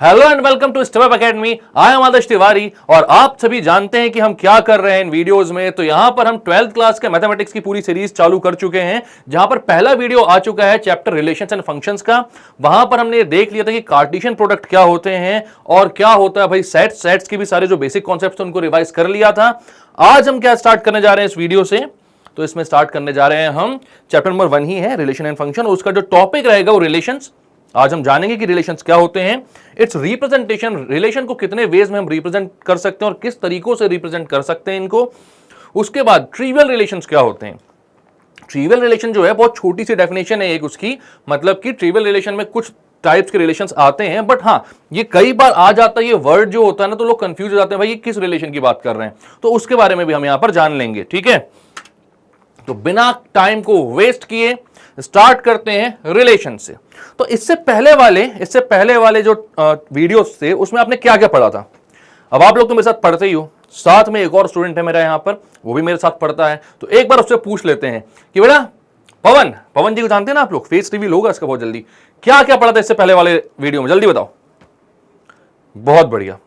Hello and welcome to Step Up Academy. I am Adarsh Tiwari और आप सभी जानते हैं कि हम क्या कर रहे हैं इन वीडियोस में। तो यहां पर हम 12th क्लास के मैथमेटिक्स की पूरी सीरीज चालू कर चुके हैं, जहां पर पहला वीडियो आ चुका है चैप्टर रिलेशंस एंड फंक्शंस का। वहां पर हमने देख लिया था कि कार्टेशियन प्रोडक्ट क्या होते हैं और क्या होता है भाई सेट्स के भी सारे जो बेसिक कॉन्सेप्ट उनको रिवाइज कर लिया था। आज हम क्या स्टार्ट करने जा रहे हैं इस वीडियो से, तो इसमें स्टार्ट करने जा रहे हैं हम चैप्टर नंबर 1 ही है रिलेशन एंड फंक्शन। उसका जो टॉपिक रहेगा वो रिलेशंस। आज हम जानेंगे कि रिलेशंस क्या होते हैं, इट्स रिप्रेजेंटेशन, रिलेशन को कितने वेज में हम रिप्रेजेंट कर सकते हैं और किस तरीकों से रिप्रेजेंट कर सकते हैं इनको। उसके बाद ट्रिवियल रिलेशंस क्या होते हैं। ट्रिवियल रिलेशन जो है बहुत छोटी सी डेफिनेशन है एक उसकी, मतलब कि ट्रिवियल रिलेशन में कुछ टाइप्स के रिलेशंस आते हैं, बट हाँ ये कई बार आ जाता है ये वर्ड जो होता है ना, तो लोग कंफ्यूज हो जाते हैं भाई ये किस रिलेशन की बात कर रहे हैं, तो उसके बारे में भी हम यहां पर जान लेंगे। ठीक है, तो बिना टाइम को वेस्ट किए स्टार्ट करते हैं रिलेशन से। तो इससे पहले वाले जो वीडियोस थे उसमें आपने क्या क्या पढ़ा था। अब आप लोग तो मेरे साथ पढ़ते ही हो, साथ में एक और स्टूडेंट है मेरा यहां पर, वो भी मेरे साथ पढ़ता है, तो एक बार उससे पूछ लेते हैं कि बेटा पवन जी को जानते हैं ना आप लोग, फेस रिवील होगा इसका बहुत जल्दी। क्या क्या पढ़ा था इससे पहले वाले वीडियो में, जल्दी बताओ। बहुत बढ़िया,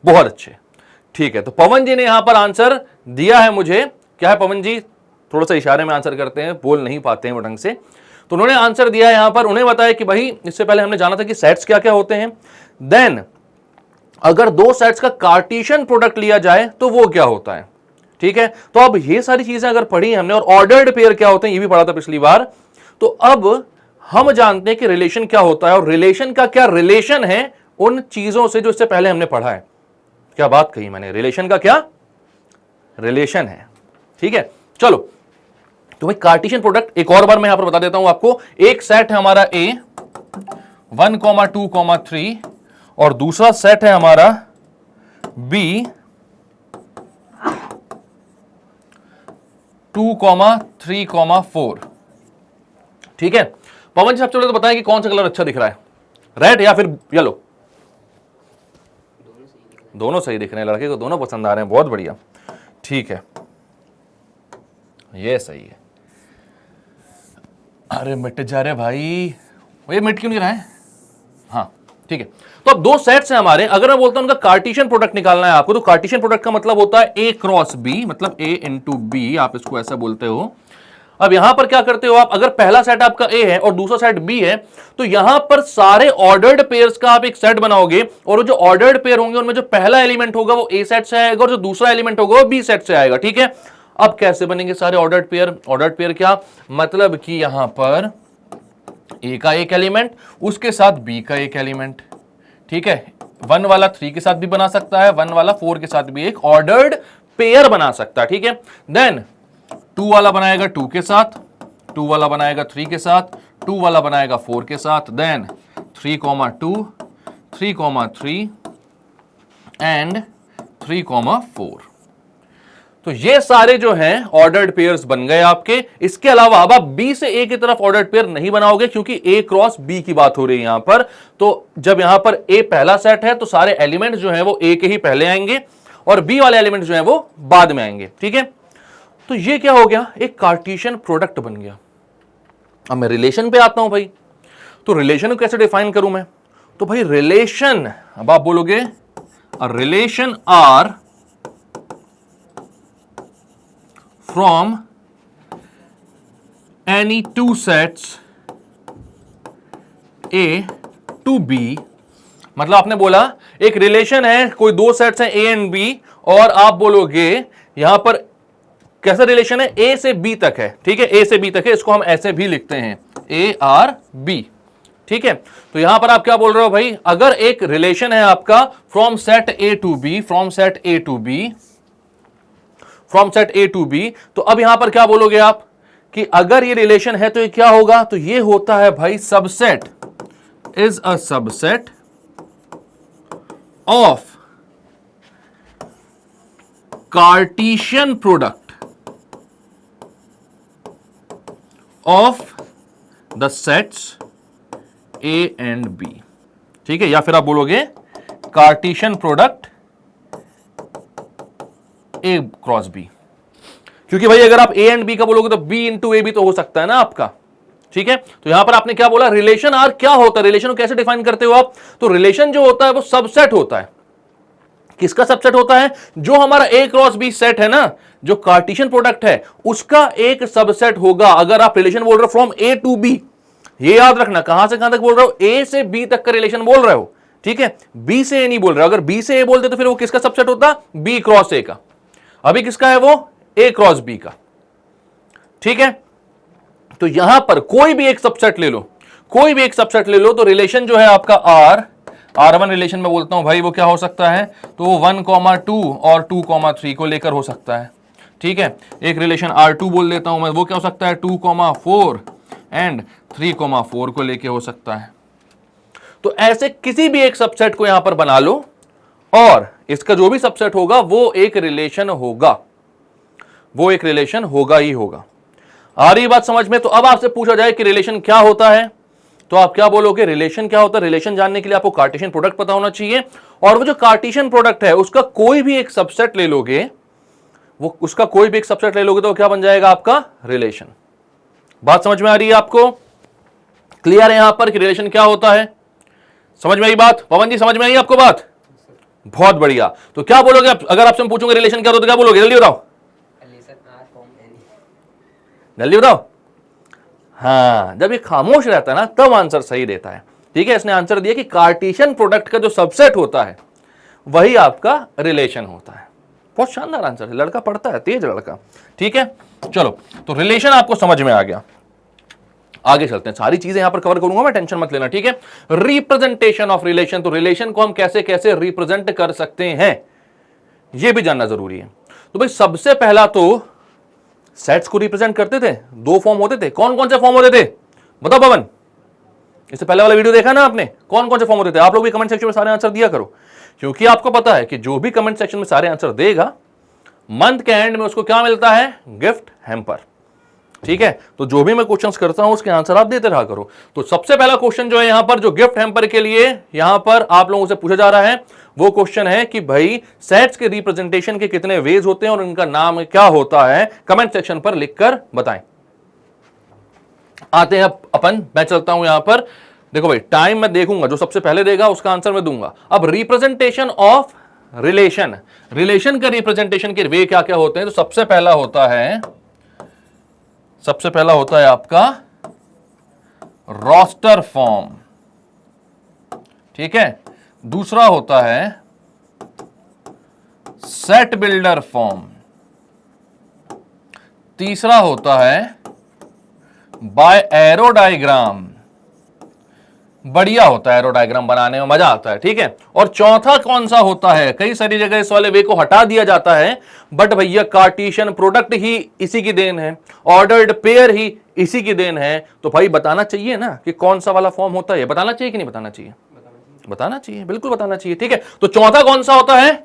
बहुत अच्छे, ठीक है। तो पवन जी ने यहां पर आंसर दिया है मुझे। क्या है पवन जी, थोड़ा सा इशारे में आंसर करते हैं, बोल नहीं पाते हैं वो ढंग से। तो उन्होंने आंसर दिया है यहां पर, उन्हें बताया कि भाई इससे पहले हमने जाना था कि सेट्स क्या क्या होते हैं, देन अगर दो सेट्स का कार्टेशियन प्रोडक्ट लिया जाए तो वो क्या होता है। ठीक है, तो अब ये सारी चीजें अगर पढ़ी हमने, और ऑर्डर्ड पेयर क्या होते हैं ये भी पढ़ा था पिछली बार। तो अब हम जानते हैं कि रिलेशन क्या होता है और रिलेशन का क्या रिलेशन है उन चीजों से जो इससे पहले हमने पढ़ा है। क्या बात कही मैंने, रिलेशन का क्या रिलेशन है। ठीक है, चलो तो भाई कार्टेशियन प्रोडक्ट एक और बार मैं यहां पर बता देता हूं आपको। एक सेट है हमारा A 1, 2, 3 और दूसरा सेट है हमारा B 2, 3, 4। ठीक है, पवन जी सबसे पहले तो बताएं कि कौन सा कलर अच्छा दिख रहा है, रेड या फिर येलो। दोनों सही दिख रहे हैं, लड़के को दोनों पसंद आ रहे हैं, बहुत बढ़िया। ठीक है, ये सही है। अरे मिट जा रहे भाई, ये मिट क्यों नहीं रहा है। हाँ ठीक है, तो अब दो सेट्स हैं हमारे। अगर मैं बोलता हूं उनका कार्टेशियन प्रोडक्ट निकालना है आपको, तो कार्टेशियन प्रोडक्ट का मतलब होता है A क्रॉस B, मतलब A इंटू B, आप इसको ऐसा बोलते हो। अब यहां पर क्या करते हो आप, अगर पहला सेट आपका A है और दूसरा सेट B है, तो यहां पर सारे ऑर्डर्ड पेयर्स का आप एक सेट बनाओगे, और जो ऑर्डर्ड पेयर होंगे उनमें जो पहला एलिमेंट होगा वो A सेट से आएगा और जो दूसरा एलिमेंट होगा वो B सेट से आएगा। ठीक है, अब कैसे बनेंगे सारे ऑर्डर्ड पेयर। ऑर्डर्ड पेयर क्या मतलब कि यहां पर A का एक एलिमेंट उसके साथ B का एक एलिमेंट। ठीक है, 1 वाला 3 के साथ भी बना सकता है, 1 वाला 4 के साथ भी एक ऑर्डर्ड पेयर बना सकता है। ठीक है, देन 2 वाला बनाएगा 2 के साथ, 2 वाला बनाएगा 3 के साथ, 2 वाला बनाएगा 4 के साथ, देन 3, 2, 3, 3 एंड 3, 4। तो ये सारे जो हैं ऑर्डर्ड पेयर्स बन गए आपके। इसके अलावा अब आप B से A की तरफ ऑर्डर्ड पेयर नहीं बनाओगे, क्योंकि A क्रॉस B की बात हो रही है यहां पर। तो जब यहां पर A पहला सेट है तो सारे एलिमेंट जो हैं वो A के ही पहले आएंगे और B वाले एलिमेंट जो हैं वो बाद में आएंगे। ठीक है, तो ये क्या हो गया, एक कार्टेशियन प्रोडक्ट बन गया। अब मैं रिलेशन पे आता हूं भाई, तो रिलेशन को कैसे डिफाइन करूं मैं। तो भाई रिलेशन, अब आप बोलोगे relation R from any two sets A to B। मतलब आपने बोला एक रिलेशन है, कोई दो सेट्स हैं A एंड B, और आप बोलोगे यहां पर कैसा रिलेशन है, A से B तक है। ठीक है, A से B तक है, इसको हम ऐसे भी लिखते हैं A R B। ठीक है, तो यहां पर आप क्या बोल रहे हो भाई, अगर एक रिलेशन है आपका from set A to B, from set A to B, from set A to B, तो अब यहां पर क्या बोलोगे आप कि अगर ये रिलेशन है तो ये क्या होगा, तो ये होता है भाई subset, is a subset of Cartesian product of the sets A and B। ठीक है, या फिर आप बोलोगे Cartesian product A cross B, क्योंकि भाई अगर आप A एंड B का बोलोगे तो B इंटू A भी तो हो सकता है ना आपका। ठीक है, तो यहां पर आपने क्या बोला, रिलेशन आर क्या होता है, रिलेशन को कैसे डिफाइन करते हो आप, तो रिलेशन जो होता है वो सबसेट होता है। किसका सबसेट होता है, जो हमारा ए क्रॉस बी सेट है ना, जो कार्टेशियन प्रोडक्ट है उसका एक सबसेट होगा। अगर आप रिलेशन बोल रहे हो फ्रॉम ए टू बी, ये याद रखना, कहां से कहां तक बोल रहे हो, ए से बी तक का रिलेशन बोल रहे हो, ठीक है, बी से ए नहीं बोल रहे हो। अगर बी से ए बोलते तो फिर वो किसका सबसेट होता, बी क्रॉस ए का। अभी किसका है वो, ए क्रॉस बी का, ठीक है। तो यहां पर कोई भी एक सबसेट ले लो, कोई भी एक सबसेट ले लो, तो रिलेशन जो है आपका R1 रिलेशन में बोलता हूं भाई, वो क्या हो सकता है, तो 1,2 और 2,3 को लेकर हो सकता है, ठीक है। एक रिलेशन R2 बोल देता हूं मैं, वो क्या हो सकता है, 2,4 एंड 3,4 को लेकर हो सकता है। तो ऐसे किसी भी एक सबसेट को यहां पर बना लो और इसका जो भी सबसेट होगा वो एक रिलेशन होगा, वो एक रिलेशन होगा ही होगा। आ रही बात समझ में। तो अब आपसे पूछा जाए कि रिलेशन क्या होता है, तो आप क्या बोलोगे, रिलेशन क्या होता है। रिलेशन जानने के लिए आपको कार्टेशियन प्रोडक्ट पता होना चाहिए, और वो जो कार्टेशियन प्रोडक्ट है उसका कोई भी एक सबसेट ले लोगे, वो उसका कोई भी एक सबसेट ले लोगे तो क्या बन जाएगा आपका रिलेशन। बात समझ में आ रही है आपको, क्लियर है यहां पर कि रिलेशन क्या होता है, समझ में आई बात। पवन जी समझ में आई आपको बात, बहुत बढ़िया। तो क्या बोलोगे आप, अगर आपसे पूछूंगा रिलेशन क्या होता है तो क्या बोलोगे, जल्दी बताओ, जल्दी बताओ। हाँ, जब ये खामोश रहता है ना तब आंसर सही देता है, ठीक है। इसने आंसर दिया कि कार्टेशियन प्रोडक्ट का जो सबसेट होता है वही आपका रिलेशन होता है। बहुत शानदार आंसर है, लड़का पढ़ता है, तेज लड़का, ठीक है। चलो, तो रिलेशन आपको समझ में आ गया, आगे चलते हैं। सारी चीजें यहां पर कवर करूंगा मैं, टेंशन मत लेना, ठीक है। रिप्रेजेंटेशन ऑफ रिलेशन, तो रिलेशन को हम कैसे कैसे रिप्रेजेंट कर सकते हैं यह भी जानना जरूरी है। तो भाई सबसे पहला तो सेट्स को रिप्रेजेंट करते थे, दो फॉर्म होते थे। कौन कौन से फॉर्म होते थे, बताओ पवन, इससे पहले वाला वीडियो देखा ना आपने, कौन कौन से फॉर्म होते थे। आप लोग भी कमेंट सेक्शन में सारे आंसर दिया करो, क्योंकि आपको पता है कि जो भी कमेंट सेक्शन में सारे आंसर देगा मंथ के एंड में उसको क्या मिलता है, गिफ्ट हैम्पर, ठीक है। तो जो भी मैं क्वेश्चंस करता हूं उसके आंसर आप देते रहा करो। तो सबसे पहला क्वेश्चन जो है यहां पर, जो गिफ्ट हैम्पर के लिए यहां पर आप लोगों से पूछा जा रहा है, वो क्वेश्चन है कि भाई सेट्स के रिप्रेजेंटेशन के कितने वेज होते हैं और उनका नाम क्या होता है, कमेंट सेक्शन पर लिखकर बताएं। आते हैं अपन, मैं चलता हूं यहां पर, देखो भाई टाइम मैं देखूंगा, जो सबसे पहले देगा उसका आंसर मैं दूंगा। अब रिप्रेजेंटेशन ऑफ रिलेशन, रिलेशन का रिप्रेजेंटेशन के वे क्या क्या होते हैं, तो सबसे पहला होता है आपका रोस्टर फॉर्म, ठीक है। दूसरा होता है सेट बिल्डर फॉर्म, तीसरा होता है बाय एरो डायग्राम, बढ़िया होता है एरो डायग्राम बनाने में, मजा आता है, ठीक है। और चौथा कौन सा होता है, कई सारी जगह इस वाले वे को हटा दिया जाता है, बट भैया कार्टेशियन प्रोडक्ट ही इसी की देन है, ऑर्डर्ड पेयर ही इसी की देन है, तो भाई बताना चाहिए ना कि कौन सा वाला फॉर्म होता है, बताना चाहिए कि नहीं बताना चाहिए, बताना चाहिए, बिल्कुल बताना चाहिए, ठीक है। तो चौथा कौन सा होता है,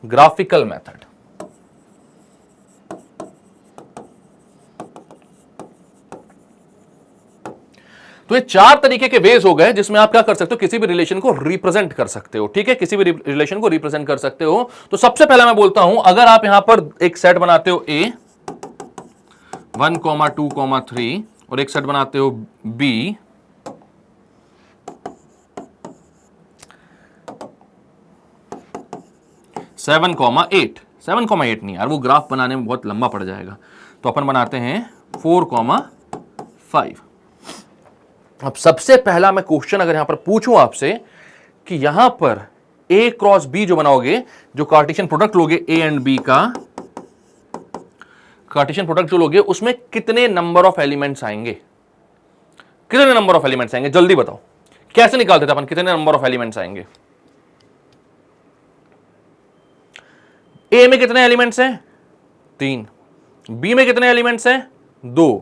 ग्राफिकल मेथड। तो ये चार तरीके के वेज हो गए जिसमें आप क्या कर सकते हो, किसी भी रिलेशन को रिप्रेजेंट कर सकते हो, ठीक है, किसी भी रिलेशन को रिप्रेजेंट कर सकते हो। तो सबसे पहला मैं बोलता हूं, अगर आप यहां पर एक सेट बनाते हो A 1,2,3 और एक सेट बनाते हो B 7,8, 7,8 नहीं यार, वो ग्राफ बनाने में बहुत लंबा पड़ जाएगा, तो अपन बनाते हैं 4,5। अब सबसे पहला मैं क्वेश्चन अगर यहां पर पूछूं आपसे कि यहां पर A क्रॉस B जो बनाओगे, जो कार्टेशियन प्रोडक्ट लोगे A एंड B का, कार्टेशियन प्रोडक्ट जो लोगे उसमें कितने नंबर ऑफ एलिमेंट्स आएंगे, कितने नंबर ऑफ एलिमेंट्स आएंगे, जल्दी बताओ। कैसे निकालते थे अपन, कितने नंबर ऑफ एलिमेंट्स आएंगे। ए में कितने एलिमेंट्स हैं, 3, बी में कितने एलिमेंट्स हैं, 2।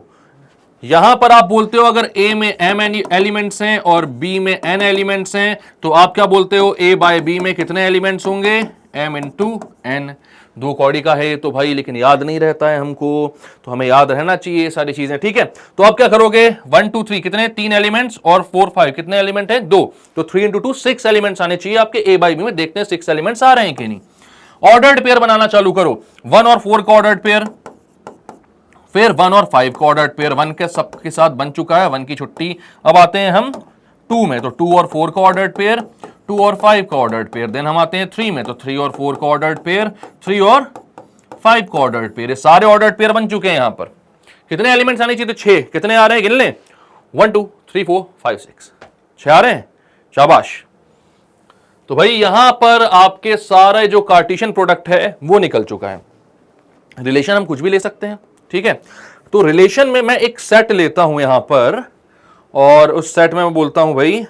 यहां पर आप बोलते हो अगर ए में m एलिमेंट्स हैं और बी में n एलिमेंट्स हैं, तो आप क्या बोलते हो, a बाय बी में कितने एलिमेंट्स होंगे, m इंटू n। 2 कौड़ी का है तो भाई, लेकिन याद नहीं रहता है हमको, तो हमें याद रहना चाहिए ये सारी चीजें, ठीक है। तो आप क्या करोगे, 1 2 3 कितने, 3 एलिमेंट्स, और 4 5 कितने एलिमेंट है, 2। तो 3 इंटू 2 6 एलिमेंट्स आने चाहिए आपके a बाय बी में, देखते हैं 6 एलिमेंट्स आ रहे हैं कि नहीं। ऑर्डर्ड पेयर बनाना चालू करो, 1 और 4 का ऑर्डर्ड पेयर, फिर 1 और 5 का ऑर्डर्ड पेयर 1 के सबके साथ बन चुका है, 1 की छुट्टी। अब आते हैं हम 2 में, तो 2 और 4 का ऑर्डर्ड पेयर, 2 और 5 का ऑर्डर्ड पेयर। देन हम आते हैं 3 में, तो 3 और 4 का ऑर्डर्ड पेयर, 3 और 5 का ऑर्डर्ड पेयर। ये सारे ऑर्डर्ड पेयर बन चुके हैं। यहां पर कितने एलिमेंट्स आने चाहिए? तो 6। कितने आ रहे हैं? गिन लें। 1 2 3 4 5 6, 6 आ रहे हैं। शाबाश। तो भाई यहां पर आपके सारे जो कार्टेशियन प्रोडक्ट है वो निकल चुका है। रिलेशन हम कुछ भी ले सकते हैं, ठीक है। तो रिलेशन में मैं एक सेट लेता हूं यहां पर, और उस सेट में मैं बोलता हूं भाई,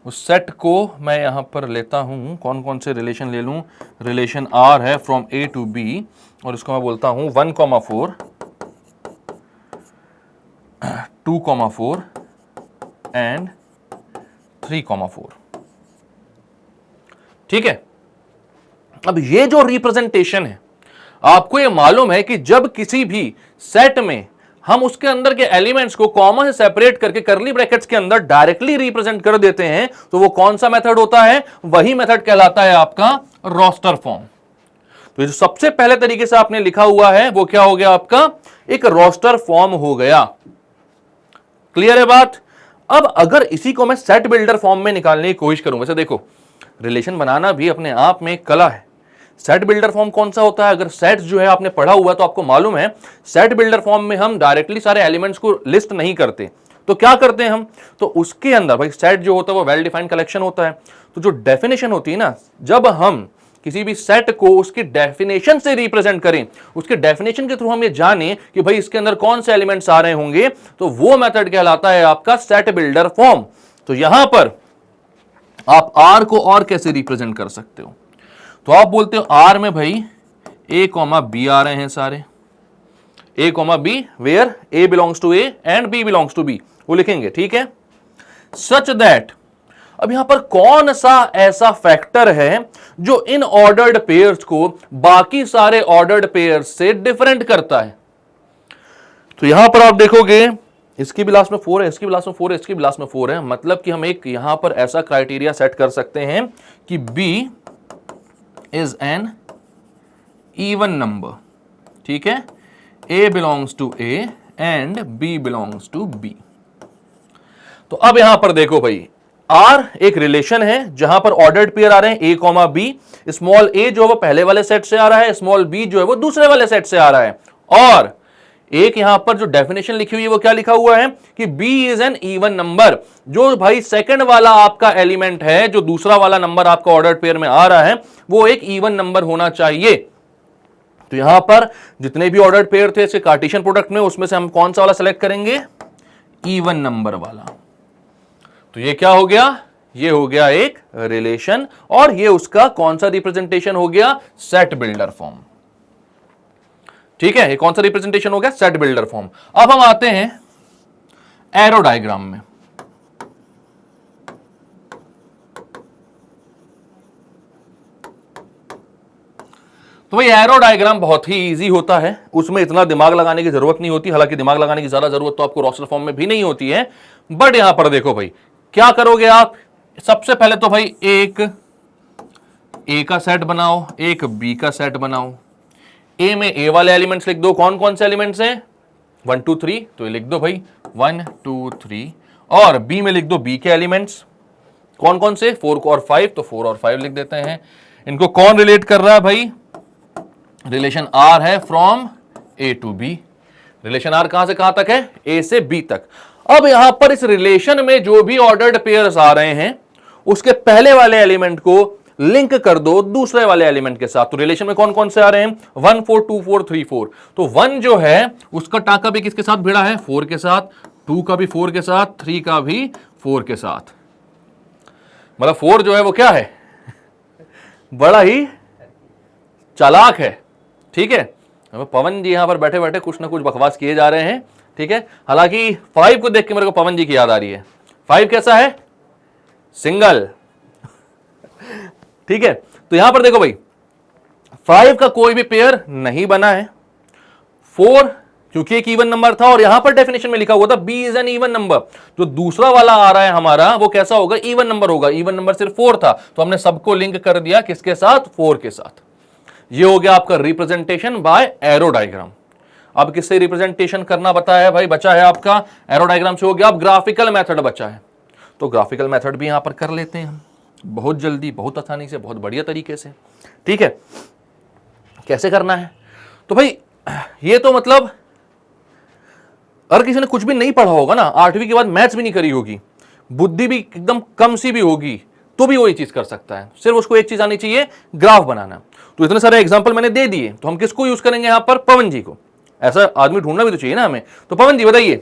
उस सेट को मैं यहां पर लेता हूं, कौन कौन से रिलेशन ले लूं? रिलेशन आर है फ्रॉम ए टू बी, और इसको मैं बोलता हूं 1,4 2,4 एंड 3,4, ठीक है। अब ये जो रिप्रेजेंटेशन है, आपको ये मालूम है कि जब किसी भी सेट में हम उसके अंदर के एलिमेंट्स को कॉमा से सेपरेट करके करली ब्रैकेट्स के अंदर डायरेक्टली रिप्रेजेंट कर देते हैं, तो वो कौन सा मेथड होता है? वही मेथड कहलाता है आपका रोस्टर फॉर्म। तो जो सबसे पहले तरीके से आपने लिखा हुआ है वो क्या हो गया? आपका एक रोस्टर फॉर्म हो गया। क्लियर है बात? अब अगर इसी को मैं सेट बिल्डर फॉर्म में निकालने की कोशिश करूं, वैसे देखो रिलेशन बनाना भी अपने आप में एक कला है। सेट बिल्डर फॉर्म कौन सा होता है? अगर सेट्स जो है आपने पढ़ा हुआ तो आपको मालूम है, सेट बिल्डर फॉर्म में हम डायरेक्टली सारे एलिमेंट्स को लिस्ट नहीं करते। तो क्या करते हैं हम? तो उसके अंदर भाई सेट जो होता है वो वेल डिफाइंड कलेक्शन होता है। तो जो डेफिनेशन होती है ना, जब हम किसी भी सेट को उसकी डेफिनेशन से रिप्रेजेंट करें, उसके डेफिनेशन के थ्रू हम ये जाने कि भाई इसके अंदर कौन से एलिमेंट्स आ रहे होंगे, तो वो मेथड कहलाता है आपका सेट बिल्डर फॉर्म। तो यहां पर आप आर को और कैसे रिप्रेजेंट कर सकते हो? तो आप बोलते हो आर में भाई ए कॉमा बी आ रहे हैं सारे, A comma B where A belongs to A and B belongs to B, वो लिखेंगे, ठीक है। सच दैट, अब यहां पर कौन सा ऐसा फैक्टर है जो इन ऑर्डर्ड पेयर्स को बाकी सारे ऑर्डर्ड पेयर्स से डिफरेंट करता है? तो यहां पर आप देखोगे इसकी भी लास्ट में 4 है, इसकी भी लास्ट में 4 है, इसकी भी लास्ट में 4 है। मतलब कि हम एक यहां पर ऐसा क्राइटेरिया सेट कर सकते हैं कि B is an even number, ठीक है। A belongs to A and B belongs to B। तो अब यहां पर देखो भाई, R एक रिलेशन है जहां पर ऑर्डर्ड पेयर आ रहे हैं A comma B। Small a जो है वो पहले वाले सेट से आ रहा है, स्मॉल b जो है वो दूसरे वाले सेट से आ रहा है। और एक यहां पर जो डेफिनेशन लिखी हुई है वो क्या लिखा हुआ है कि b is an even number. जो भाई सेकंड वाला आपका एलिमेंट है, जो दूसरा वाला नंबर आपका ऑर्डर्ड पेयर में आ रहा है, वो एक इवन नंबर होना चाहिए। तो यहां पर जितने भी ऑर्डर्ड पेयर थे इसके कार्टेशियन प्रोडक्ट में, उसमें से हम कौन सा वाला सेलेक्ट करेंगे? इवन नंबर वाला। तो ये क्या हो गया? ये हो गया एक रिलेशन, और ये उसका कौन सा रिप्रेजेंटेशन हो गया? Set builder form. ठीक है, ये कौन सा रिप्रेजेंटेशन हो गया? Set builder form. अब हम आते हैं एरो डायग्राम में। तो भाई एरो डायग्राम बहुत ही इजी होता है, उसमें इतना दिमाग लगाने की जरूरत नहीं होती। हालांकि दिमाग लगाने की ज्यादा जरूरत तो आपको रोस्टर फॉर्म में भी नहीं होती है, बट यहां पर देखो भाई क्या करोगे आप। सबसे पहले तो भाई एक ए का सेट बनाओ, एक बी का सेट बनाओ। ए में ए वाले एलिमेंट्स लिख दो। कौन कौन से एलिमेंट्स हैं? 1 2 3, तो ये लिख दो भाई 1 2 3। और बी में लिख दो बी के एलिमेंट्स। कौन कौन से? 4 और 5, तो 4 और 5 लिख देते हैं। इनको कौन रिलेट कर रहा है भाई? रिलेशन आर है from A to B. Relation R कहां से कहां तक है? ए से बी तक। अब यहां पर इस रिलेशन में जो भी ऑर्डर्ड पेयर्स आ रहे हैं, उसके पहले वाले एलिमेंट को लिंक कर दो दूसरे वाले एलिमेंट के साथ। तो रिलेशन में कौन कौन से आ रहे हैं? 1 4 2 4 3 4। तो 1 जो है उसका टाका भी किसके साथ भिड़ा है? 4 के साथ। 2 का भी 4 के साथ, 3 का भी 4 के साथ। मतलब 4 जो है वो क्या है? बड़ा ही चालाक है। ठीक है, पवन जी यहां पर बैठे बैठे कुछ ना कुछ बकवास किए जा रहे हैं। ठीक है, हालांकि 5 को देख के मेरे को पवन जी की याद आ रही है। 5 कैसा है? सिंगल। ठीक है, तो यहां पर देखो भाई 5 का कोई भी पेयर नहीं बना है। 4 क्योंकि एक इवन नंबर था, और यहां पर डेफिनेशन में लिखा हुआ था B is an even number. जो दूसरा वाला आ रहा है हमारा वो कैसा होगा? इवन नंबर होगा। इवन नंबर सिर्फ 4 था, तो हमने सबको लिंक कर दिया किसके साथ? 4 के साथ। ये हो गया आपका रिप्रेजेंटेशन बाय एरो डायग्राम। अब किससे रिप्रेजेंटेशन करना बताया है भाई, बचा है आपका एरो डायग्राम से हो गया, अब ग्राफिकल मेथड बचा है। तो ग्राफिकल मेथड भी यहां पर कर लेते हैं हम, बहुत जल्दी, बहुत आसानी से, बहुत बढ़िया तरीके से। ठीक है, कैसे करना है? तो भाई ये तो मतलब अगर किसी ने कुछ भी नहीं पढ़ा होगा ना, 8वीं के बाद मैथ्स भी नहीं करी होगी, बुद्धि भी एकदम कम सी भी होगी, तो भी वही चीज कर सकता है। सिर्फ उसको एक चीज आनी चाहिए, ग्राफ बनाना। तो इतने सारे एग्जांपल मैंने दे दिए, तो हम किसको यूज करेंगे यहां पर? पवन जी को। ऐसा आदमी ढूंढना भी तो चाहिए ना हमें। तो पवन जी बताइए,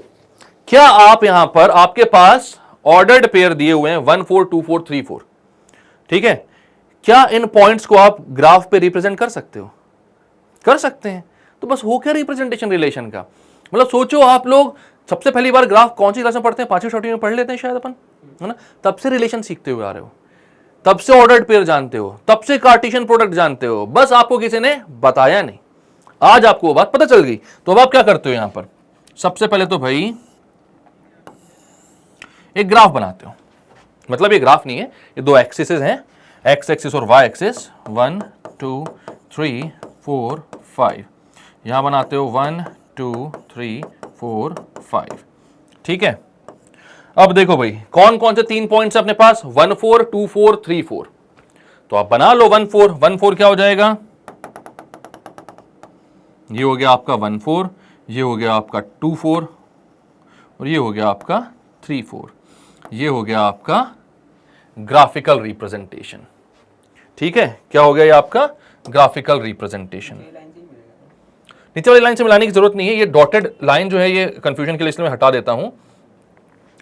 क्या आप यहां पर, आपके पास ऑर्डर्ड पेयर दिए हुए हैं 1 4 2 4 3 4, ठीक है, क्या इन पॉइंट्स को आप ग्राफ पे रिप्रेजेंट कर सकते हो? कर सकते हैं। तो बस हो क्या रिप्रेजेंटेशन रिलेशन का? मतलब सोचो आप लोग सबसे पहली बार ग्राफ कौन सी क्लास में पढ़ते हैं? 5वीं 6वीं में पढ़ लेते हैं शायद अपन, है ना? तब से रिलेशन सीखते हुए आ रहे हो, तब से ऑर्डर्ड पेयर जानते हो, तब से कार्टेशियन प्रोडक्ट जानते हो, बस आपको किसी ने बताया नहीं, आज आपको वो बात पता चल गई। तो अब आप क्या करते हो यहां पर? सबसे पहले तो भाई एक ग्राफ बनाते हो। मतलब ये ग्राफ नहीं है, ये दो एक्सिस हैं, एक्स एक्सिस और वाई एक्सिस। 1 2 3 4 5 यहां बनाते हो 1 2 3 4 5, ठीक है। अब देखो भाई कौन कौन से 3 पॉइंट्स है अपने पास? 1 4 2 4 3 4। तो आप बना लो 1 4। 1 4 क्या हो जाएगा? ये हो गया आपका 1 4, ये हो गया आपका 2 4 और ये हो गया आपका 3 4। ये हो गया आपका ग्राफिकल रिप्रेजेंटेशन। ठीक है, क्या हो गया ये आपका ग्राफिकल रिप्रेजेंटेशन। नीचे वाली लाइन से मिलाने की जरूरत नहीं है, ये डॉटेड लाइन जो है ये कंफ्यूजन के लिए इसलिए मैं हटा देता हूं।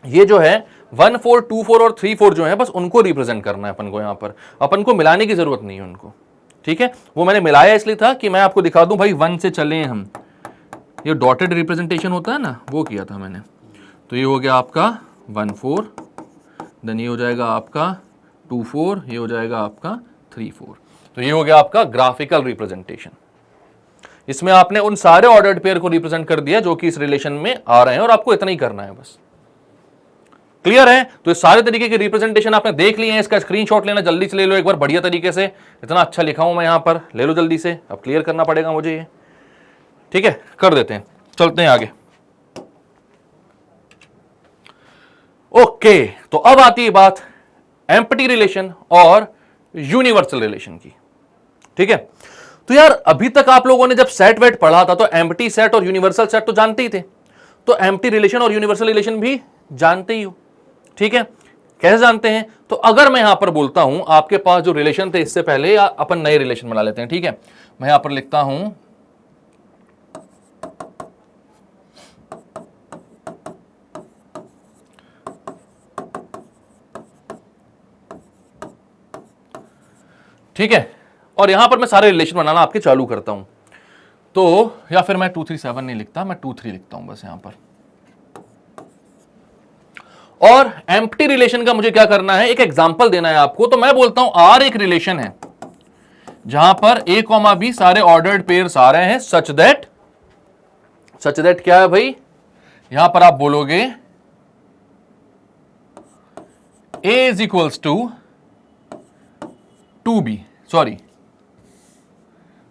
ये जो है 1 4 2 4 और 3 4 जो है बस उनको रिप्रेजेंट करना है अपन को, यहां पर अपन को मिलाने की जरूरत नहीं है उनको। ठीक है, वो मैंने मिलाया इसलिए था कि मैं आपको दिखा दूं भाई 1 से चले हम, ये डॉटेड रिप्रेजेंटेशन होता है ना, वो किया था मैंने। तो ये हो गया आपका 1 4, देन ये हो जाएगा आपका 2 4, ये हो जाएगा आपका 3 4। तो ये हो गया आपका ग्राफिकल रिप्रेजेंटेशन। इसमें आपने उन सारे ऑर्डर्ड पेयर को रिप्रेजेंट कर दिया जो कि इस रिलेशन में आ रहे हैं, और आपको इतना ही करना है बस। क्लियर है? तो इस सारे तरीके के रिप्रेजेंटेशन आपने देख लिए हैं, इसका स्क्रीनशॉट लेना जल्दी से ले लो एक बार बढ़िया तरीके से, इतना अच्छा लिखा हूं मैं यहां पर, ले लो जल्दी से। अब क्लियर करना पड़ेगा मुझे ये, ठीक है, कर देते हैं, चलते हैं आगे। ओके, तो अब आती है बात एम्प्टी रिलेशन और यूनिवर्सल रिलेशन की। ठीक है, तो यार अभी तक आप लोगों ने जब सेट वेट पढ़ा था तो एम्प्टी सेट और यूनिवर्सल सेट तो जानते ही थे, तो एम्प्टी रिलेशन और यूनिवर्सल रिलेशन भी जानते ही हो। ठीक है, कैसे जानते हैं? तो अगर मैं यहां पर बोलता हूं आपके पास जो रिलेशन थे इससे पहले, या अपन नए रिलेशन बना लेते हैं। ठीक है, मैं यहां पर लिखता हूं ठीक है, और यहां पर मैं सारे रिलेशन बनाना आपके चालू करता हूं। तो या फिर मैं 2 3 7 नहीं लिखता, मैं 2 3 लिखता हूं बस यहां पर। और एम्प्टी रिलेशन का मुझे क्या करना है, एक एग्जांपल देना है आपको। तो मैं बोलता हूं आर एक रिलेशन है जहां पर ए कॉमा बी सारे ऑर्डर्ड पेयर्स आ रहे हैं, सच दैट क्या है भाई, यहां पर आप बोलोगे a is equals to 2b, sorry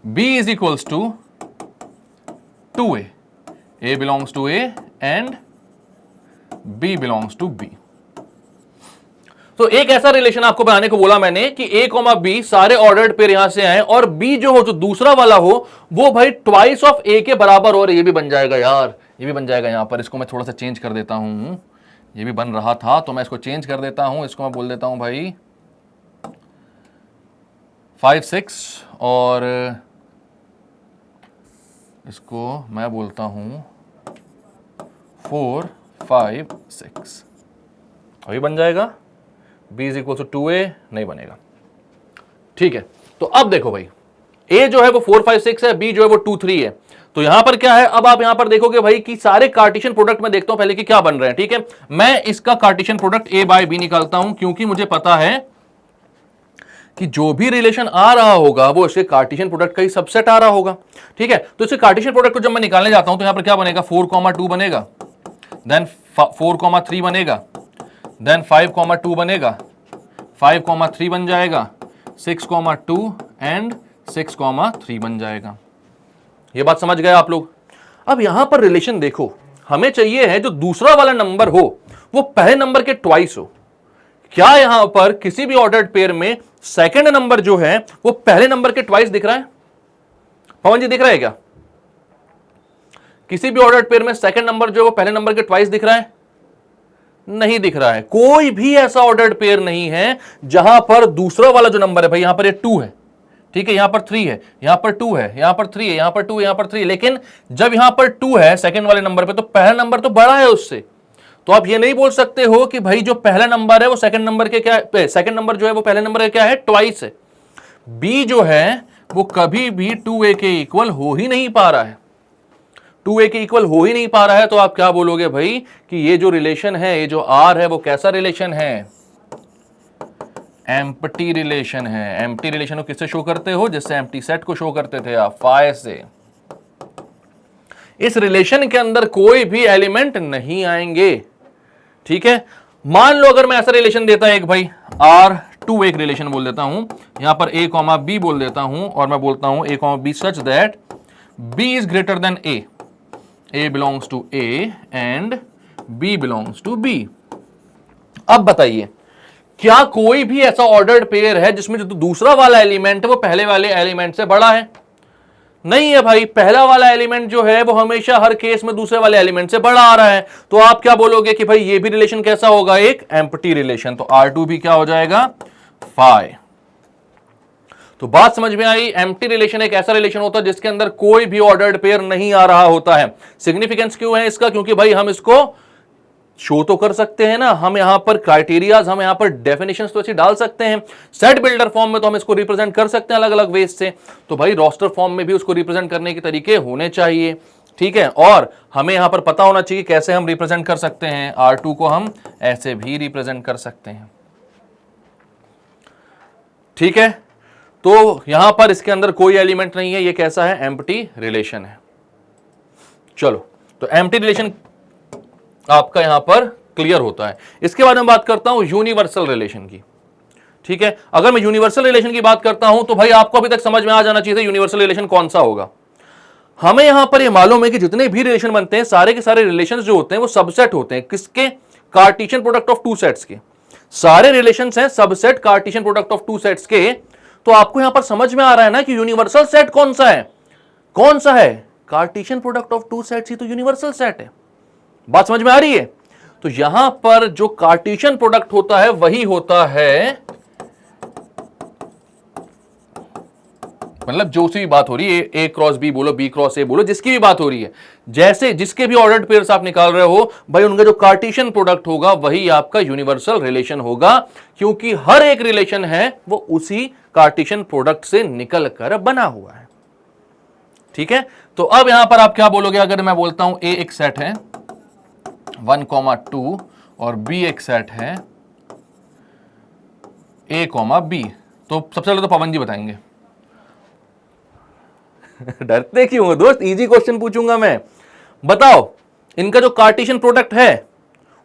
b is equals to 2a, a belongs to a and b belongs to b। तो एक ऐसा रिलेशन आपको बनाने को बोला मैंने कि a कॉमा b सारे ऑर्डर्ड पेयर यहां से आए, और b जो हो, जो दूसरा वाला हो, वो भाई ट्वाइस ऑफ a के बराबर हो। ये भी बन जाएगा यार, ये भी बन जाएगा। यहां पर इसको मैं थोड़ा सा चेंज कर देता हूं, ये भी बन रहा था तो मैं इसको चेंज कर देता हूं। इसको मैं बोल देता हूं भाई 5 6, और इसको मैं बोलता हूं 4 5 6। अभी बन जाएगा। b is equal to 2a नहीं बनेगा। ठीक है, तो अब देखो भाई a जो है वो 4 5 6 है, b जो है वो 2 3 है। तो यहां पर क्या है, अब आप यहां पर देखोगे भाई कि सारे कार्टेशियन प्रोडक्ट में देखता हूं पहले कि क्या बन रहे हैं। ठीक है, मैं इसका Cartesian product a by b निकालता हूं, क्योंकि मुझे पता है कि जो भी रिलेशन आ रहा होगा वो इसके कार्टेशियन प्रोडक्ट का ही सबसेट आ रहा होगा। ठीक है, तो इसके कार्टेशियन प्रोडक्ट को जब मैं निकालने जाता हूं तो यहां पर क्या बनेगा, 4 2 बनेगा, देन 4 3 बनेगा, देन 5 2 बनेगा, 5 3 बन जाएगा, 6 2 एंड 6,3 बन जाएगा। ये बात समझ गए आप लोग। अब यहां पर रिलेशन देखो, हमें चाहिए है जो दूसरा वाला नंबर हो वो पहले नंबर के ट्वाइस हो। क्या यहां पर किसी भी ऑर्डर्ड पेयर में सेकंड नंबर जो है वो पहले नंबर के ट्वाइस दिख रहा है? पवन जी दिख रहा है क्या? किसी भी ऑर्डर्ड पेयर में सेकंड नंबर जो है वो पहले नंबर के ट्वाइस दिख रहा है? नहीं दिख रहा है। कोई भी ऐसा ऑर्डर्ड पेयर नहीं है जहां पर दूसरा वाला जो नंबर है, भाई यहां पर ये 2 है, ठीक है, यहां पर 3 है, यहां पर 2 है, यहां पर 3 है, यहां पर 2 है, यहां पर 3 है, लेकिन जब यहां पर 2 है सेकंड वाले नंबर पे तो पहला नंबर तो बड़ा है उससे। तो आप ये नहीं बोल सकते हो कि भाई जो पहला नंबर है वो सेकंड नंबर के क्या, सेकंड नंबर जो है वो पहले नंबर के क्या है, ट्वाइस है। बी जो है वो कभी भी 2a के इक्वल हो ही नहीं पा रहा है, 2a के इक्वल हो ही नहीं पा रहा है। तो आप क्या बोलोगे भाई कि ये जो रिलेशन है, ये जो r है वो कैसा रिलेशन है? एम्प्टी रिलेशन है। एम्प्टी रिलेशन को किससे शो करते हो? जिससे एम्प्टी सेट को शो करते थे आप, फाइ से। इस रिलेशन के अंदर कोई भी एलिमेंट नहीं आएंगे, ठीक है। मान लो अगर मैं ऐसा रिलेशन देता एक भाई R2 एक रिलेशन बोल देता हूं, यहां पर a, b बोल देता हूं और मैं बोलता हूं a, b such that b is greater than a belongs to a and b belongs to b। अब बताइए क्या कोई भी ऐसा ऑर्डर्ड पेयर है जिसमें जो दूसरा वाला एलिमेंट है वो पहले वाले एलिमेंट से बड़ा है? नहीं है भाई। पहला वाला एलिमेंट जो है वो हमेशा हर केस में दूसरे वाले एलिमेंट से बड़ा आ रहा है। तो आप क्या बोलोगे कि भाई ये भी रिलेशन कैसा होगा? एक एम्प्टी रिलेशन। तो R2 भी क्या हो जाएगा? फाइ। तो बात समझ में आई। एम्प्टी रिलेशन एक ऐसा रिलेशन होता है जिसके अंदर कोई भी ऑर्डर्ड पेयर नहीं आ रहा होता है। सिग्निफिकेंस क्यों है इसका? क्योंकि भाई हम इसको शो तो कर सकते हैं ना, हम यहां पर क्राइटेरियाज, हम यहां पर डेफिनेशंस तो ऐसी डाल सकते हैं। सेट बिल्डर फॉर्म में तो हम इसको रिप्रेजेंट कर सकते हैं अलग अलग वेज से, तो भाई रोस्टर फॉर्म में भी उसको रिप्रेजेंट करने के तरीके होने चाहिए, ठीक है। और हमें यहां पर पता होना चाहिए कैसे हम रिप्रेजेंट कर सकते हैं। R2 को हम ऐसे भी रिप्रेजेंट कर सकते हैं, ठीक है। तो यहां पर इसके अंदर कोई एलिमेंट नहीं है, ये कैसा है? एम्प्टी रिलेशन है। चलो, तो एम्प्टी रिलेशन आपका यहां पर क्लियर होता है। इसके बाद मैं बात करता हूं यूनिवर्सल रिलेशन की, ठीक है। अगर मैं यूनिवर्सल रिलेशन की बात करता हूं तो भाई आपको अभी तक समझ में आ जाना चाहिए यूनिवर्सल रिलेशन कौन सा होगा। हमें यहां पर यह मालूम है कि जितने भी रिलेशन बनते हैं सारे के सारे रिलेशंस जो होते हैं वो सबसेट होते हैं। किसके? Cartesian product of two sets के। सारे रिलेशंस हैं subset Cartesian product of two sets के। तो आपको यहां पर समझ में आ रहा है ना कि यूनिवर्सल सेट कौन सा है? कौन सा है? Cartesian product of two sets ही तो यूनिवर्सल सेट है। बात समझ में आ रही है? तो यहां पर जो कार्टेशियन प्रोडक्ट होता है वही होता है, मतलब जो सी भी बात हो रही है, A क्रॉस B बोलो, B क्रॉस A बोलो, जिसकी भी बात हो रही है, जैसे जिसके भी ऑर्डर्ड पेयर्स आप निकाल रहे हो भाई, उनका जो कार्टेशियन प्रोडक्ट होगा वही आपका यूनिवर्सल रिलेशन होगा, क्योंकि हर एक रिलेशन है वो उसी कार्टेशियन प्रोडक्ट से निकल कर बना हुआ है, ठीक है। तो अब यहां पर आप क्या बोलोगे? अगर मैं बोलता हूं A एक सेट है 1,2 और B एक सेट है A, B, तो सबसे पहले तो पवन जी बताएंगे। डरते क्यों हो दोस्त? इजी क्वेश्चन पूछूंगा मैं। बताओ इनका जो कार्टेशियन प्रोडक्ट है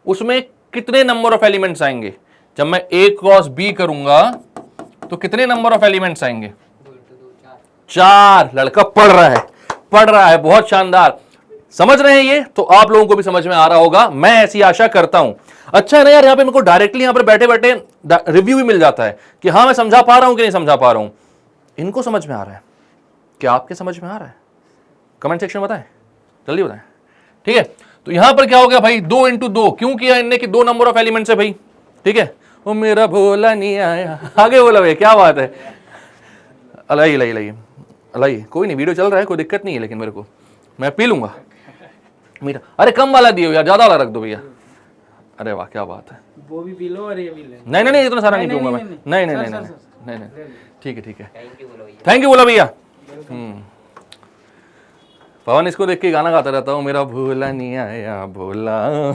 उसमें कितने नंबर ऑफ एलिमेंट्स आएंगे? जब मैं A क्रॉस B करूंगा तो कितने नंबर ऑफ एलिमेंट्स आएंगे? 4। लड़का पढ़ रहा है, बहुत शानदार। समझ रहे हैं ये? तो आप लोगों को भी समझ में आ रहा होगा, मैं ऐसी आशा करता हूं। अच्छा है ना यार, यहां पे मेरे को डायरेक्टली यहां पर बैठे बैठे रिव्यू भी मिल जाता है कि हाँ मैं समझा पा रहा हूं कि नहीं समझा पा रहा हूं। इनको समझ में आ रहा है? क्या आपके समझ में आ रहा है? कमेंट सेक्शन में बताएं, जल्दी बताएं, ठीक है। तो यहां पर क्या हो गया भाई? 2 × 2 क्यों किया इनने कि 2 नंबर ऑफ एलिमेंट्स है भाई, ठीक है। वो मेरा भोला नहीं आया, आगे बोला भाई, क्या बात है। अलाई कोई नहीं, वीडियो चल रहा है, कोई दिक्कत नहीं है, लेकिन मेरे को मैं पी लूंगा मीठा। अरे कम वाला दियो यार, ज्यादा वाला रख दो भैया। अरे वाह क्या बात है, वो भी पी लो और ये भी ले। नहीं इतना सारा नहीं पीऊंगा मैं। नहीं, ठीक है। थैंक यू बोला भैया। पवन इसको देख के गाना गाता रहता हूँ, मेरा भोला नहीं आया भोला।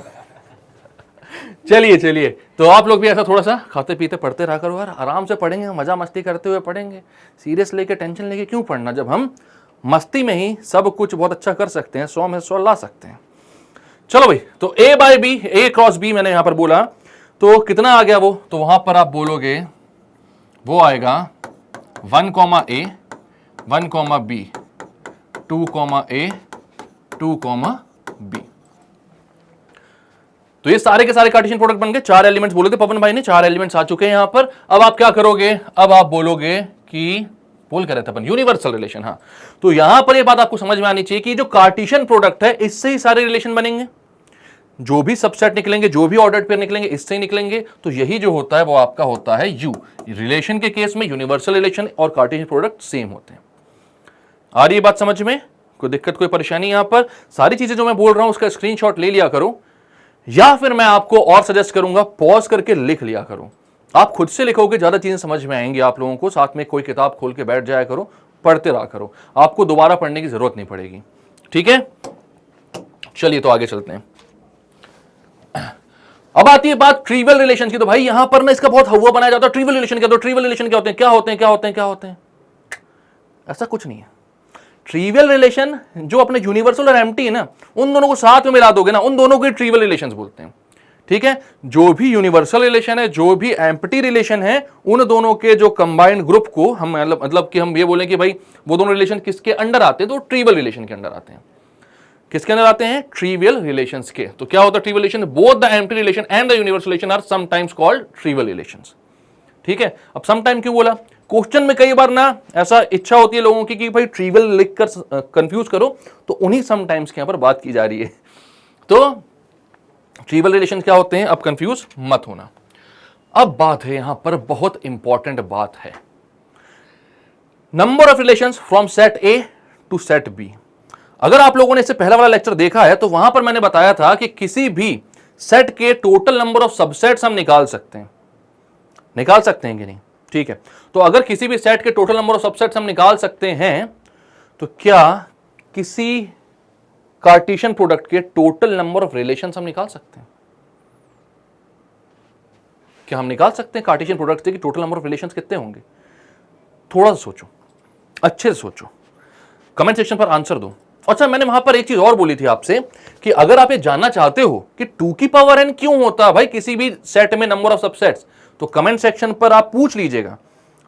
चलिए तो आप लोग भी ऐसा थोड़ा सा खाते पीते पढ़ते रहा करो यार, आराम से पढ़ेंगे, मजा मस्ती करते हुए पढ़ेंगे। सीरियस लेके टेंशन लेके क्यों पढ़ना, जब हम मस्ती में ही सब कुछ बहुत अच्छा कर सकते हैं, 100 में 100 ला सकते हैं। चलो भाई, तो A क्रॉस B मैंने यहां पर बोला, तो कितना आ गया वो? तो वहां पर आप बोलोगे वो आएगा 1, A 1, B, 2, A, 2, B। तो ये सारे के सारे कार्टेशियन प्रोडक्ट बन गए। 4 एलिमेंट्स बोले थे पवन भाई ने, 4 एलिमेंट्स आ चुके हैं यहां पर। अब आप क्या करोगे, अब आप बोलोगे कि बोल कर रहे थे अपन यूनिवर्सल रिलेशन। हाँ, तो यहां पर ये बात आपको समझ में आनी चाहिए कि जो कार्टेशियन प्रोडक्ट है इससे ही सारे रिलेशन बनेंगे, जो भी सबसेट निकलेंगे, जो भी ऑर्डर्ड पेयर निकलेंगे, इससे ही निकलेंगे। तो यही जो होता है वो आपका होता है यू। रिलेशन के केस में यूनिवर्सल रिलेशन और कार्टेशियन प्रोडक्ट सेम होते हैं। आ रही है बात समझ में? कोई दिक्कत, कोई परेशानी? यहां पर सारी चीजें जो मैं बोल रहा हूं उसका स्क्रीनशॉट ले लिया करो, या फिर मैं आपको और सजेस्ट करूंगा पॉज करके लिख लिया करो। आप खुद से लिखोगे, ज्यादा चीजें समझ में आएंगी आप लोगों को। साथ में कोई किताब खोल के बैठ जाया करो, पढ़ते रहा करो, आपको दोबारा पढ़ने की जरूरत नहीं पड़ेगी। ठीक है, चलिए तो आगे चलते हैं। अब आती है बात ट्रिवियल रिलेशन की। तो भाई यहां पर ना इसका बहुत हवा बनाया जाता है, ट्रिवियल रिलेशन क्या, तो ट्रिवियल रिलेशन क्या होते हैं, क्या होते हैं, क्या होते हैं, क्या होते हैं? ऐसा कुछ नहीं है। ट्रिवियल रिलेशन जो अपने यूनिवर्सल और एम्प्टी है ना, उन दोनों को साथ में मिला दोगे ना, उन दोनों को ट्रिवियल रिलेशंस बोलते हैं। ठीक है, जो भी यूनिवर्सल रिलेशन है, जो भी एम्प्टी रिलेशन है, उन दोनों के जो कंबाइंड ग्रुप को हम मतलब कि हम ये बोलें कि भाई वो दोनों रिलेशन किसके अंडर आते हैं, तो ट्रिवियल रिलेशन के अंडर आते हैं। किसके अंदर आते हैं? ट्रिवियल रिलेशंस के। तो क्या होता है trivial relation? Both the empty relation and the universal relation are sometimes called trivial relations. ठीक है, अब समटाइम क्यों बोला? क्वेश्चन में कई बार ना ऐसा इच्छा होती है लोगों की कि भाई ट्रिवियल लिखकर कंफ्यूज करो, तो उन्हीं समटाइम्स के यहां पर बात की जा रही है। तो ट्रिवियल रिलेशन क्या होते हैं, अब कंफ्यूज मत होना। अब बात है यहां पर बहुत इंपॉर्टेंट बात है, number of relations from set A to set B. अगर आप लोगों ने इससे पहला वाला लेक्चर देखा है तो वहां पर मैंने बताया था कि किसी भी सेट के टोटल नंबर ऑफ सबसेट्स हम निकाल सकते हैं। निकाल सकते हैं कि नहीं? ठीक है, तो अगर किसी भी सेट के टोटल नंबर ऑफ सबसेट्स हम निकाल सकते हैं, तो क्या किसी कार्टेशियन प्रोडक्ट के टोटल नंबर ऑफ रिलेशंस हम निकाल सकते हैं? क्या हम निकाल सकते हैं कार्टेशियन प्रोडक्ट से कि टोटल नंबर ऑफ रिलेशंस कितने होंगे? थोड़ा सा सोचो, अच्छे से सोचो, कमेंट सेक्शन पर आंसर दो। अच्छा, मैंने वहां पर एक चीज और बोली थी आपसे कि अगर आप ये जानना चाहते हो कि 2 की पावर n क्यों होता है भाई किसी भी सेट में नंबर ऑफ सबसेट्स, तो कमेंट सेक्शन पर आप पूछ लीजिएगा,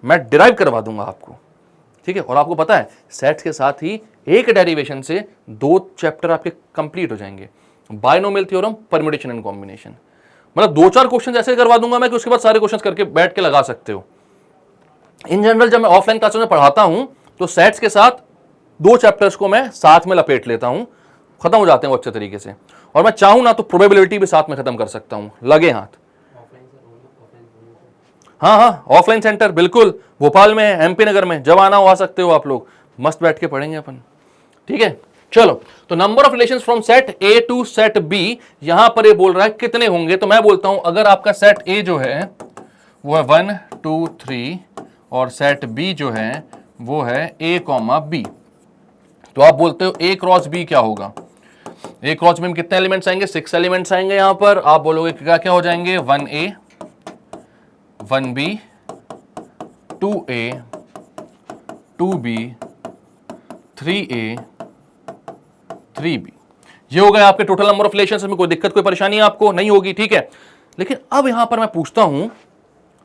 मैं डिराइव करवा दूंगा आपको। ठीक है, और आपको पता है सेट्स के साथ ही एक डेरिवेशन से 2 चैप्टर आपके कंप्लीट हो जाएंगे, binomial theorem, permutation and combination. मतलब 2-4 क्वेश्चन ऐसे करवा दूंगा मैं कि उसके बाद सारे क्वेश्चन करके बैठ के लगा सकते हो। इन जनरल जब मैं ऑफलाइन क्लासेस में पढ़ाता हूं तो सेट्स के साथ 2 चैप्टर्स को मैं साथ में लपेट लेता हूं, खत्म हो जाते हैं वो अच्छे तरीके से। और मैं चाहूं ना तो प्रोबेबिलिटी भी साथ में खत्म कर सकता हूं, लगे हाथ। हाँ, ऑफलाइन सेंटर बिल्कुल भोपाल में, एमपी नगर में, जब आना हो आ सकते हो आप लोग, मस्त बैठ के पढ़ेंगे अपन। ठीक है, चलो, तो number of relations from set A to set B, यहां पर ये बोल रहा है कितने होंगे। तो मैं बोलता हूं अगर आपका सेट ए जो है वो है 1, 2, 3 और सेट बी जो है वो है ए कॉमा बी, तो आप बोलते हो ए क्रॉस बी क्या होगा? ए क्रॉस बी में कितने एलिमेंट्स आएंगे? 6 एलिमेंट्स आएंगे। यहां पर आप बोलोगे क्या क्या हो जाएंगे? 1A, 1B, 2A, 2B, 3A, 3B। ये हो गए आपके टोटल नंबर ऑफ रिलेशंस में। कोई दिक्कत, कोई परेशानी आपको नहीं होगी? ठीक है, लेकिन अब यहां पर मैं पूछता हूं,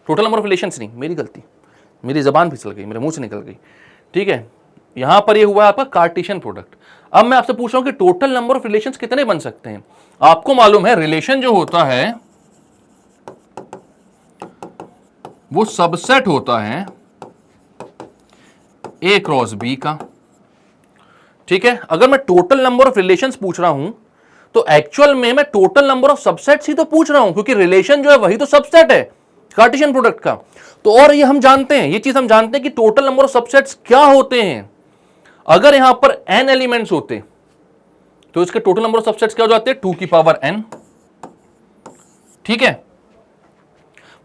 टोटल नंबर ऑफ रिलेशंस नहीं, मेरी गलती, मेरी जबान फिसल गई, मेरे मुंह से निकल गई। ठीक है, यहां पर ये हुआ आपका कार्टेशियन प्रोडक्ट। अब मैं आपसे पूछ रहा हूं कि टोटल नंबर ऑफ रिलेशंस कितने बन सकते हैं? आपको मालूम है रिलेशन जो होता है वो सबसेट होता है ए क्रॉस बी का। ठीक है, अगर मैं टोटल नंबर ऑफ रिलेशंस पूछ रहा हूं तो एक्चुअल में मैं टोटल नंबर ऑफ सबसेट्स ही तो पूछ रहा हूं, क्योंकि रिलेशन जो है वही तो सबसेट है कार्टेशियन प्रोडक्ट का। तो और ये हम जानते हैं, ये चीज हम जानते हैं कि टोटल नंबर ऑफ सबसेट्स क्या होते हैं। अगर यहां पर n एलिमेंट्स होते तो इसके टोटल नंबर ऑफ सबसेट्स क्या हो जाते हैं? 2 की पावर n। ठीक है,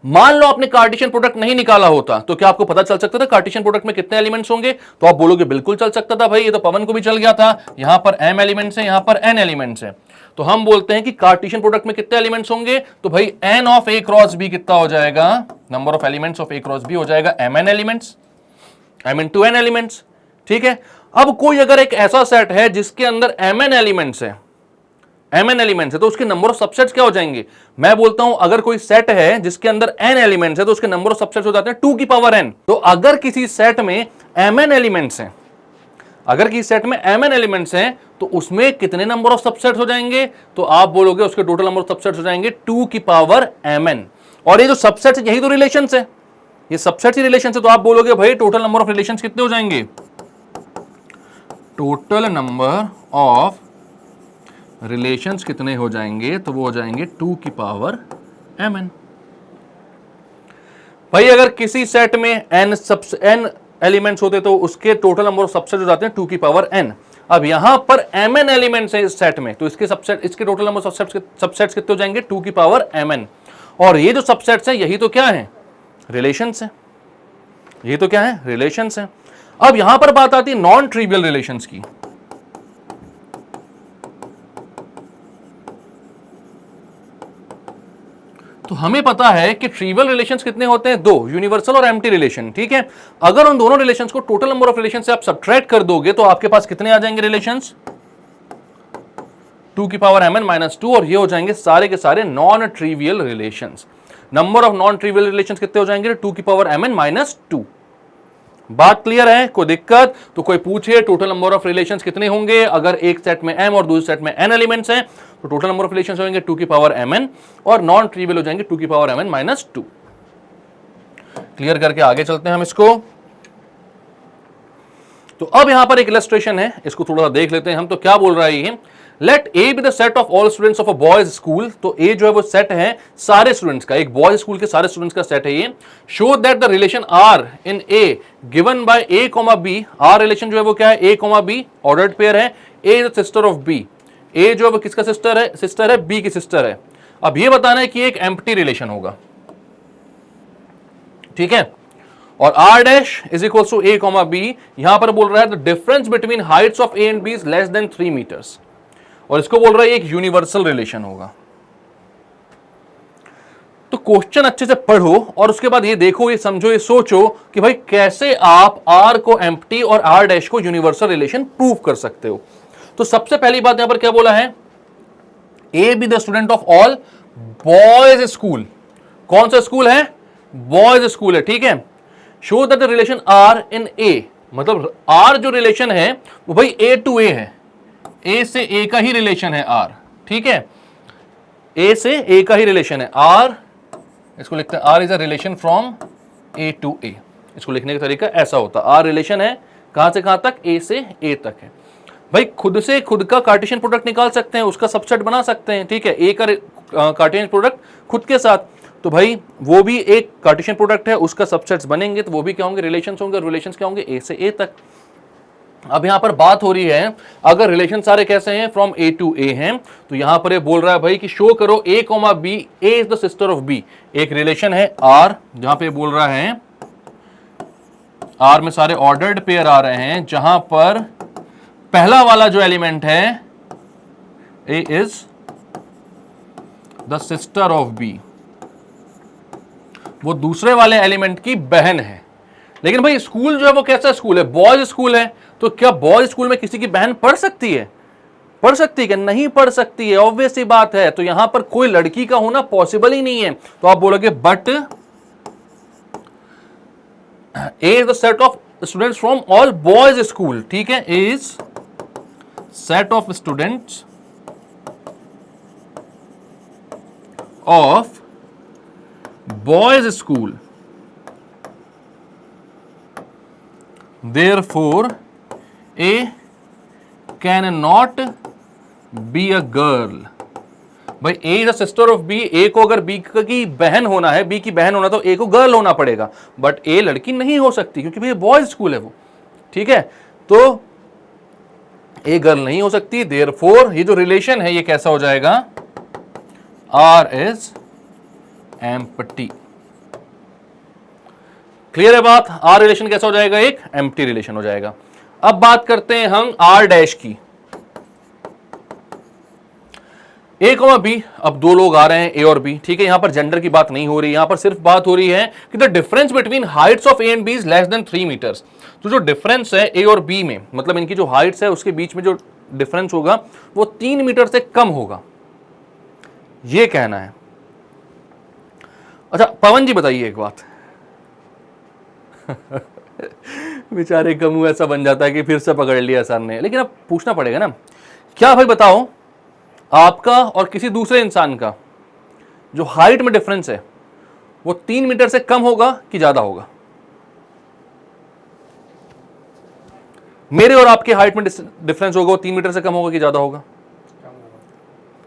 मान लो आपने कार्टेशियन प्रोडक्ट नहीं निकाला होता तो क्या आपको पता चल सकता था कार्टेशियन प्रोडक्ट में कितने एलिमेंट्स होंगे? तो आप बोलोगे बिल्कुल चल सकता था भाई, ये तो पवन को भी चल गया था। यहां पर m एलिमेंट्स है, यहां पर n एलिमेंट्स है, तो हम बोलते हैं कि कार्टेशियन प्रोडक्ट में कितने एलिमेंट्स होंगे? तो भाई n of a cross b कितना हो जाएगा? Number of elements of a cross b हो जाएगा mn elements, m into n elements. ठीक है, अब कोई अगर एक ऐसा सेट है जिसके अंदर mn एलिमेंट्स है, mn एलिमेंट्स है तो उसके नंबर ऑफ सबसेट्स क्या हो जाएंगे? मैं बोलता हूं अगर कोई सेट है जिसके अंदर n एलिमेंट्स है तो उसके नंबर ऑफ सबसेट्स हो जाते हैं 2 की पावर n। तो अगर किसी सेट में mn एलिमेंट्स हैं, अगर किसी सेट में mn एलिमेंट्स हैं तो उसमें कितने नंबर ऑफ सबसेट्स हो जाएंगे? तो आप बोलोगे उसके टोटल नंबर ऑफ सबसेट्स हो जाएंगे 2 की पावर mn। और ये जो सबसेट्स यही तो रिलेशंस है, ये सबसेट्स ही रिलेशंस है। तो आप बोलोगे भाई टोटल नंबर ऑफ रिलेशंस कितने हो जाएंगे? टोटल नंबर ऑफ रिलेशंस कितने हो जाएंगे? तो वो हो जाएंगे 2 की पावर mn। भाई अगर किसी सेट में n एलिमेंट्स होते तो उसके टोटल नंबर ऑफ सबसेट हो जाते हैं 2 की पावर n। अब यहां पर mn एलिमेंट्स है इस सेट में तो इसके टोटल नंबर ऑफ सबसेट्स कितने हो जाएंगे? 2 की पावर mn। और ये जो सबसेट्स हैं यही तो क्या है? रिलेशंस है। ये तो क्या है? रिलेशंस है। अब यहां पर बात आती है नॉन ट्रिवियल रिलेशंस की। तो हमें पता है कि ट्रिवियल रिलेशंस कितने होते हैं? 2, यूनिवर्सल और एम्प्टी रिलेशन। ठीक है, अगर उन दोनों रिलेशंस को टोटल नंबर ऑफ रिलेशन से आप सब्ट्रैक्ट कर दोगे तो आपके पास कितने आ जाएंगे रिलेशंस? 2 की पावर mn माइनस 2। और ये हो जाएंगे सारे के सारे non trivial relations. Number of non trivial relations कितने हो जाएंगे? 2 की पावर mn माइनस 2। बात क्लियर है? कोई दिक्कत? तो कोई पूछे टोटल नंबर ऑफ रिलेशंस कितने होंगे अगर एक सेट में m और दूसरे सेट में n एलिमेंट्स हैं? तो टोटल नंबर ऑफ रिलेशंस होंगे 2 की पावर mn और नॉन ट्रिवियल हो जाएंगे 2 की पावर mn माइनस 2। क्लियर करके आगे चलते हैं हम इसको। तो अब यहां पर एक इलस्ट्रेशन है, इसको थोड़ा सा देख लेते हैं हम। तो क्या बोल रहा है ये? Let A be the set of all students of a boys school. तो ए जो है वो सेट है सारे स्टूडेंट्स का, एक बॉयज स्कूल के सारे स्टूडेंट्स का सेट है ये। Show that the relation R in A given by A comma B. R relation जो है वो क्या है? A comma B, ordered pair है। A is the sister of B. A जो है वो किसका सिस्टर है? सिस्टर है बी की सिस्टर है। अब ये बताना है कि एक एम्प्टी रिलेशन होगा। ठीक है, और R dash is equal to A comma B. यहां पर बोल रहा है the difference between heights of A and B is less than 3 metres. और इसको बोल रहा है एक यूनिवर्सल रिलेशन होगा। तो क्वेश्चन अच्छे से पढ़ो और उसके बाद ये देखो, ये समझो, ये सोचो कि भाई कैसे आप आर को एम्प्टी और आर डैश को यूनिवर्सल रिलेशन प्रूव कर सकते हो। तो सबसे पहली बात यहां पर क्या बोला है? A be the student of all boys school. कौन सा स्कूल है? बॉयज स्कूल है। ठीक है, show that the relation R in A, मतलब आर जो रिलेशन है वो भाई ए टू ए है, ए से ए का ही रिलेशन है आर। ठीक है, ए से ए का ही रिलेशन है आर। इसको लिखते हैं R is a relation from A to A. इसको लिखने का तरीका ऐसा होता है, आर रिलेशन है कहां से कहां तक? ए से ए तक है। भाई खुद से खुद का कार्टेशियन प्रोडक्ट निकाल सकते हैं, उसका सबसेट बना सकते हैं। ठीक है, ए का कार्टेशियन प्रोडक्ट खुद के साथ, तो भाई वो भी एक कार्टेशियन प्रोडक्ट है, उसका सबसेट्स बनेंगे तो वो भी क्या होंगे? रिलेशंस होंगे। रिलेशंस क्या होंगे? ए से ए तक। अब यहां पर बात हो रही है अगर रिलेशन सारे कैसे हैं? फ्रॉम ए टू ए हैं, तो यहां पर ये बोल रहा है भाई कि शो करो A comma B, A is the sister of B. एक रिलेशन है आर, जहां पे बोल रहा है आर में सारे ऑर्डर्ड पेयर आ रहे हैं, जहां पर पहला वाला जो एलिमेंट है A is the sister of B, वो दूसरे वाले एलिमेंट की बहन है। लेकिन भाई स्कूल जो है वो कैसा स्कूल है? बॉयज स्कूल है। तो क्या बॉयज स्कूल में किसी की बहन पढ़ सकती है? पढ़ सकती है क्या? नहीं पढ़ सकती है, ऑब्वियस सी बात है। तो यहां पर कोई लड़की का होना पॉसिबल ही नहीं है। तो आप बोलोगे but A is the set of students from all boys school. ठीक है, A is set of students of boys school, therefore A cannot be a girl। भाई A is the sister of B, A को अगर B की बहन होना है, B की बहन होना तो A को गर्ल होना पड़ेगा, बट A लड़की नहीं हो सकती क्योंकि भाई बॉयज स्कूल है वो। ठीक है, तो A गर्ल नहीं हो सकती, therefore ये जो रिलेशन है ये कैसा हो जाएगा? R is empty। क्लियर है बात? आर रिलेशन कैसा हो जाएगा? एक एम्प्टी रिलेशन हो जाएगा। अब बात करते हैं हम आर डैश की। ए कॉमा बी, अब दो लोग आ रहे हैं ए और बी। ठीक है, यहां पर जेंडर की बात नहीं हो रही, यहां पर सिर्फ बात हो रही है कि the difference between heights of A and B is less than 3 metres. तो जो डिफरेंस है ए और बी में, मतलब इनकी जो हाइट्स है उसके बीच में जो डिफरेंस होगा वो 3 मीटर से कम होगा। ये कहना है। अच्छा पवन जी बताइए एक बात बेचारे का मुंह ऐसा बन जाता है कि फिर से पकड़ लिया सर ने, लेकिन अब पूछना पड़ेगा ना, क्या भाई बताओ आपका और किसी दूसरे इंसान का जो हाइट में डिफरेंस है वो 3 मीटर से कम होगा कि ज्यादा होगा? मेरे और आपके हाइट में डिफरेंस होगा वो 3 मीटर से कम होगा कि ज्यादा होगा?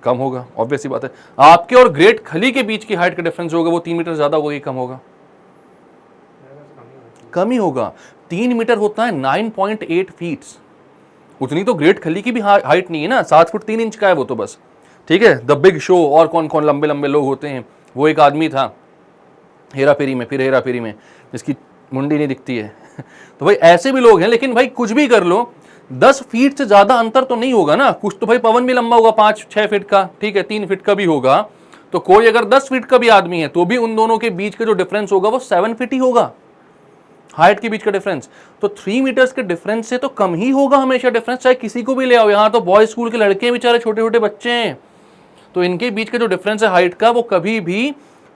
कम होगा, ऑब्वियस सी बात है। आपके और ग्रेट खली के बीच की हाइट का डिफरेंस होगा वो 3 मीटर ज्यादा होगा कि कम होगा? कम ही होगा। 3 मीटर होता है 9.8 फीट। उतनी तो ग्रेट खली की भी हाइट नहीं है ना, 7 फुट 3 इंच का है वो तो बस। ठीक है, द बिग शो और कौन कौन लंबे लंबे लोग होते हैं, वो एक आदमी था हेरा फेरी में, फिर हेरा फेरी में जिसकी मुंडी नहीं दिखती है तो भाई ऐसे भी लोग हैं। लेकिन भाई कुछ भी कर लो 10 फीट से ज्यादा अंतर तो नहीं होगा ना। कुछ तो भाई पवन भी लंबा होगा 5-6 फीट का, ठीक है 3 फीट का भी होगा, तो कोई अगर 10 फीट का भी आदमी है तो भी उन दोनों के बीच का जो डिफरेंस होगा वो 7 फीट ही होगा, हाइट के बीच का डिफरेंस। तो 3 मीटर्स के डिफरेंस से तो कम ही होगा हमेशा डिफरेंस, चाहे किसी को भी ले आओ। यहाँ तो बॉयज स्कूल के लड़के बेचारे छोटे छोटे बच्चे हैं, तो इनके बीच का जो डिफरेंस है हाइट का वो कभी भी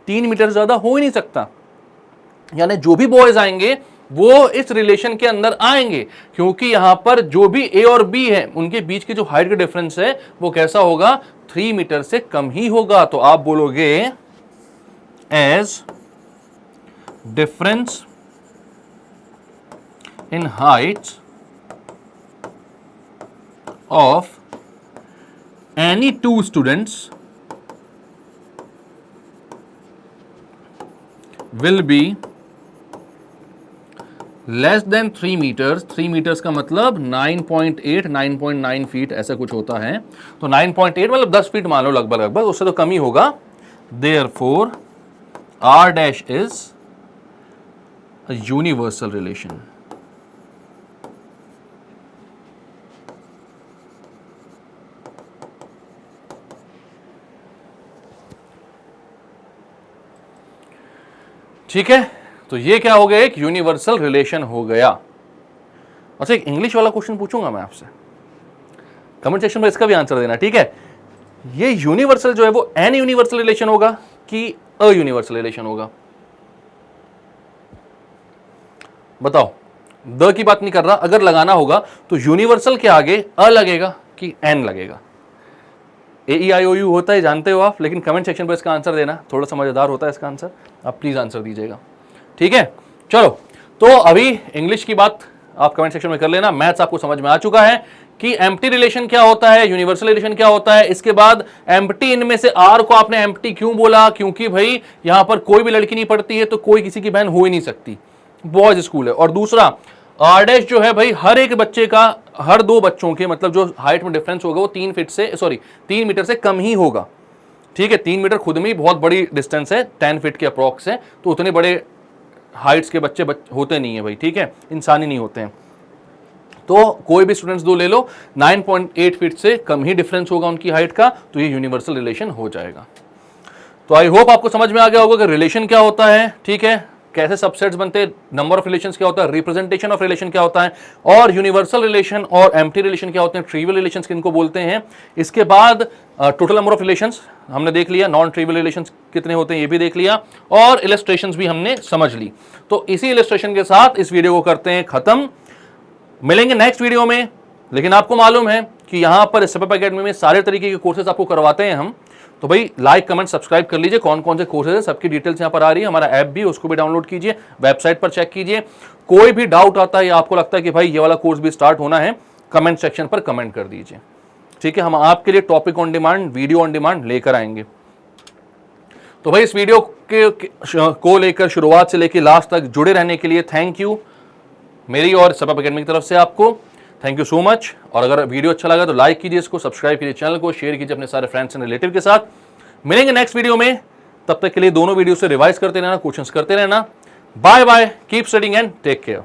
3 मीटर ज्यादा हो ही नहीं सकता। यानी जो भी बॉयज आएंगे वो इस रिलेशन के अंदर आएंगे, क्योंकि यहां पर जो भी ए और बी है उनके बीच की जो हाइट का डिफरेंस है वो कैसा होगा, 3 मीटर से कम ही होगा। तो आप बोलोगे as difference in height of any 2 students will be less than 3 metres. 3 metres का मतलब 9.8 9.9 फीट ऐसा कुछ होता है। तो 9.8 मतलब 10 फीट मान लो लगभग लगभग, उससे तो कम ही होगा। Therefore R dash is a universal relation. ठीक है, तो ये क्या हो गया, एक यूनिवर्सल रिलेशन हो गया। अच्छा एक इंग्लिश वाला क्वेश्चन पूछूंगा मैं आपसे, कमेंट सेक्शन में इसका भी आंसर देना, ठीक है। ये यूनिवर्सल जो है वो एन यूनिवर्सल रिलेशन होगा कि अ यूनिवर्सल रिलेशन होगा? बताओ, द की बात नहीं कर रहा, अगर लगाना होगा तो यूनिवर्सल के आगे अ लगेगा कि एन लगेगा? AEIOU होता है, जानते हो आप, लेकिन कमेंट सेक्शन पर इसका आंसर देना, थोड़ा सा मजेदार होता है इसका आंसर, आप प्लीज आंसर दीजिएगा, ठीक है। चलो, तो अभी इंग्लिश की बात आप कमेंट सेक्शन में कर लेना। मैथ्स आपको समझ में आ चुका है कि एम्प्टी रिलेशन क्या होता है, यूनिवर्सल रिलेशन क्या होता है। इसके बाद एम्प्टी, इनमें से आर को आपने एम्प्टी क्यों बोला, क्योंकि भाई यहां पर कोई भी लड़की नहीं पढ़ती है तो कोई किसी की बहन हो ही नहीं सकती, बॉयज स्कूल है। और दूसरा आर डैश जो है भाई हर एक बच्चे का, हर 2 बच्चों के मतलब जो हाइट में डिफरेंस होगा वो 3 मीटर से कम ही होगा, ठीक है। 3 मीटर खुद में ही बहुत बड़ी डिस्टेंस है, 10 फीट के अप्रॉक्स है, तो उतने बड़े हाइट्स के बच्चे होते नहीं है भाई, ठीक है, इंसानी नहीं होते हैं। तो कोई भी स्टूडेंट्स 2 ले लो, 9.8 फीट से कम ही डिफरेंस होगा उनकी हाइट का, तो ये यूनिवर्सल रिलेशन हो जाएगा। तो आई होप आपको समझ में आ गया होगा कि रिलेशन क्या होता है, ठीक है, कैसे सबसेट्स बनते हैं, नंबर ऑफ रिलेशंस क्या होता है, रिप्रेजेंटेशन ऑफ रिलेशन क्या होता है, और यूनिवर्सल रिलेशन और एम्प्टी रिलेशन क्या होते हैं, ट्रिवियल रिलेशंस किनको बोलते हैं। इसके बाद टोटल नंबर ऑफ रिलेशंस हमने देख लिया, नॉन ट्रिवियल रिलेशंस कितने होते हैं ये भी देख लिया, और इलस्ट्रेशंस भी हमने समझ ली। तो इसी इलस्ट्रेशन के साथ इस वीडियो को करते हैं खत्म, मिलेंगे नेक्स्ट वीडियो में। लेकिन आपको मालूम है कि यहां पर स्टेप अकेडमी में सारे तरीके के कोर्सेज आपको करवाते हैं हम, तो भाई लाइक कमेंट सब्सक्राइब कर लीजिए। कौन कौन से कोर्सेज है सबकी डिटेल्स यहां पर आ रही है, हमारा ऐप भी, उसको भी डाउनलोड कीजिए, वेबसाइट पर चेक कीजिए। कोई भी डाउट आता है या आपको लगता है कि भाई ये वाला कोर्स भी स्टार्ट होना है, कमेंट सेक्शन पर कमेंट कर दीजिए, ठीक है। हम आपके लिए topic on demand, video on demand लेकर आएंगे। तो भाई इस वीडियो को लेकर शुरुआत से लेकर लास्ट तक जुड़े रहने के लिए थैंक यू मेरी और स्टेप अकेडमी की तरफ से आपको, थैंक यू सो मच। और अगर वीडियो अच्छा लगा तो लाइक कीजिए इसको, सब्सक्राइब कीजिए चैनल को, शेयर कीजिए अपने सारे फ्रेंड्स एंड रिलेटिव के साथ। मिलेंगे नेक्स्ट वीडियो में, तब तक के लिए दोनों वीडियो से रिवाइज करते रहना, क्वेश्चंस करते रहना। Bye bye, keep studying and take care.